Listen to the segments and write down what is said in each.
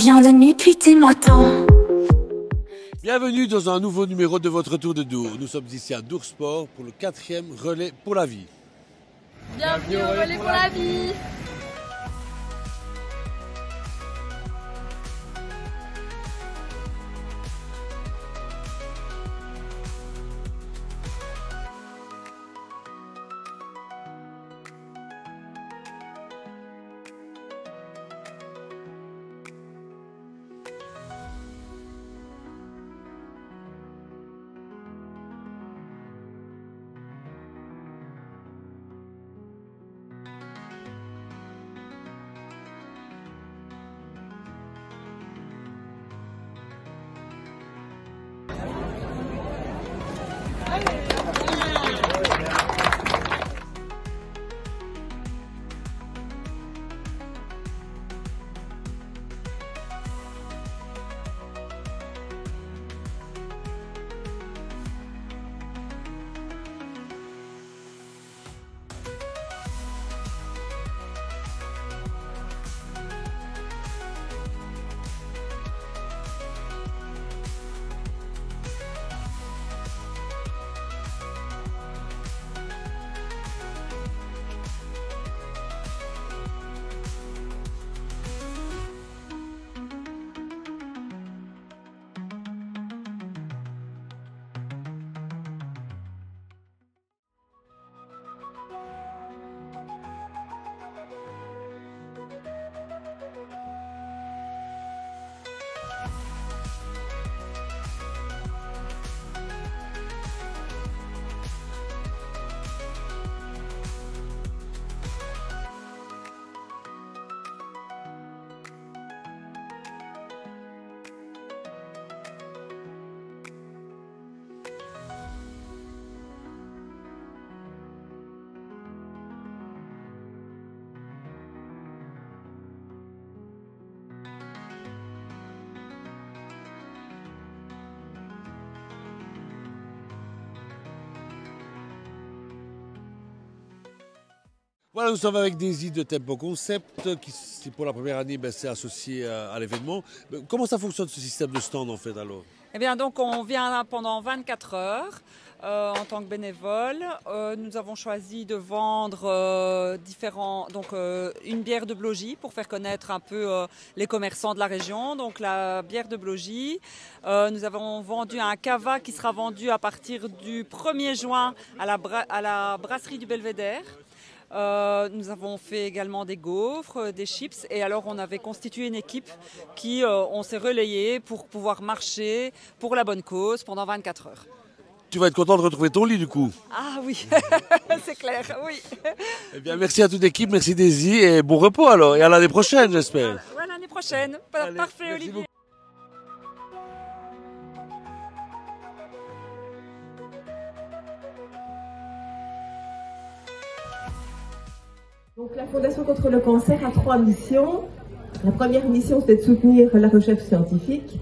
vient de nuit, puis t'es m'attends. Bienvenue dans un nouveau numéro de votre Tour de Dour. Nous sommes ici à Dour Sport pour le 4e relais pour la vie. Bienvenue au relais pour la vie. Voilà, nous sommes avec Daisy de Tempo Concept, qui pour la première année s'est associée à l'événement. Comment ça fonctionne ce système de stand en fait alors? Eh bien, donc, on vient là pendant 24 heures en tant que bénévole. Nous avons choisi de vendre une bière de Blogy pour faire connaître un peu les commerçants de la région. Donc, la bière de Blogy. Nous avons vendu un cava qui sera vendu à partir du 1er juin à la brasserie du Belvédère. Nous avons fait également des gaufres, des chips et alors on avait constitué une équipe qui on s'est relayé pour pouvoir marcher pour la bonne cause pendant 24 heures. Tu vas être content de retrouver ton lit du coup. Ah oui, c'est clair, oui. Eh bien merci à toute l'équipe, merci Daisy et bon repos alors et à l'année prochaine j'espère. Ouais, l'année prochaine. Allez, Parfait Olivier. beaucoup. Donc la Fondation contre le cancer a 3 missions. La première mission, c'est de soutenir la recherche scientifique.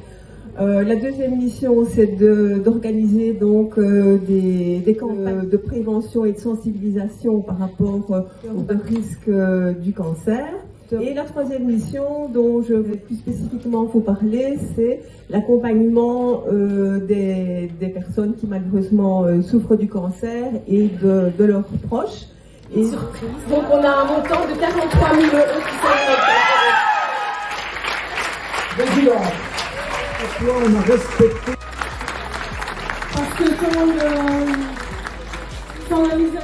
La deuxième mission, c'est d'organiser donc des campagnes de prévention et de sensibilisation par rapport aux risques du cancer. Et la troisième mission, dont je veux plus spécifiquement vous parler, c'est l'accompagnement des personnes qui malheureusement souffrent du cancer et de leurs proches. Et donc on a un montant de 43 000 € qui sont Président, pourquoi on a respecté? parce que quand la mise à...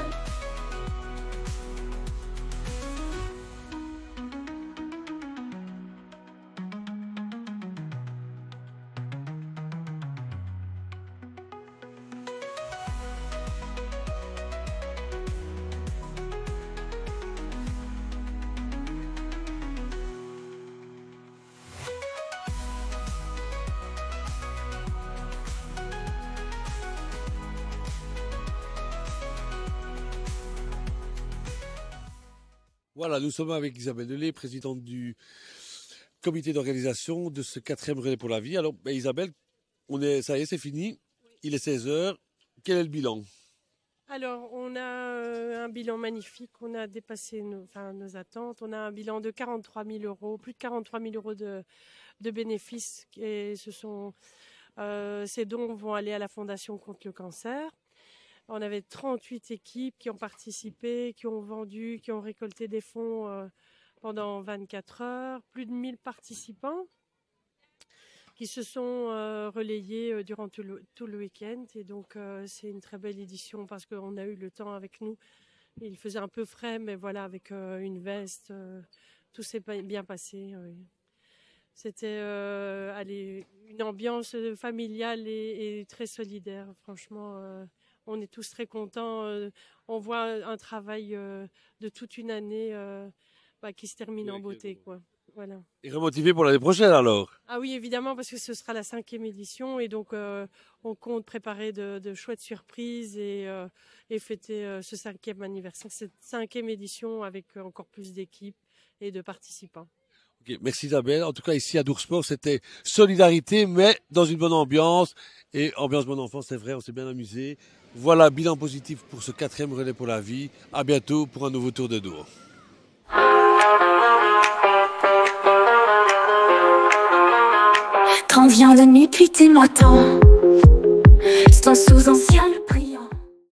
Voilà, nous sommes avec Isabelle Delay, présidente du comité d'organisation de ce 4e relais pour la vie. Alors, Isabelle, ça y est, c'est fini. Il est 16 heures. Quel est le bilan? Alors, on a un bilan magnifique. On a dépassé nos attentes. On a un bilan de 43 000 €, plus de 43 000 € de bénéfices. Et ces dons vont aller à la Fondation contre le cancer. On avait 38 équipes qui ont participé, qui ont vendu, qui ont récolté des fonds pendant 24 heures. Plus de 1000 participants qui se sont relayés durant tout le week-end. Et donc, c'est une très belle édition parce qu'on a eu le temps avec nous. Il faisait un peu frais, mais voilà, avec une veste, tout s'est bien passé. C'était une ambiance familiale et très solidaire. Franchement, on est tous très contents. On voit un travail de toute une année qui se termine en beauté, quoi. Voilà. Et remotivé pour l'année prochaine alors? Ah oui, évidemment, parce que ce sera la 5e édition et donc on compte préparer de chouettes surprises et fêter ce 5e anniversaire, cette 5e édition avec encore plus d'équipes et de participants. Okay, merci Isabelle. En tout cas, ici à Doursport, c'était solidarité, mais dans une bonne ambiance. Et ambiance bon enfant, c'est vrai, on s'est bien amusé. Voilà, bilan positif pour ce 4e relais pour la vie. À bientôt pour un nouveau tour de Dour. Quand vient la nuit, puis t'es m'attends. Sans sous-ancien.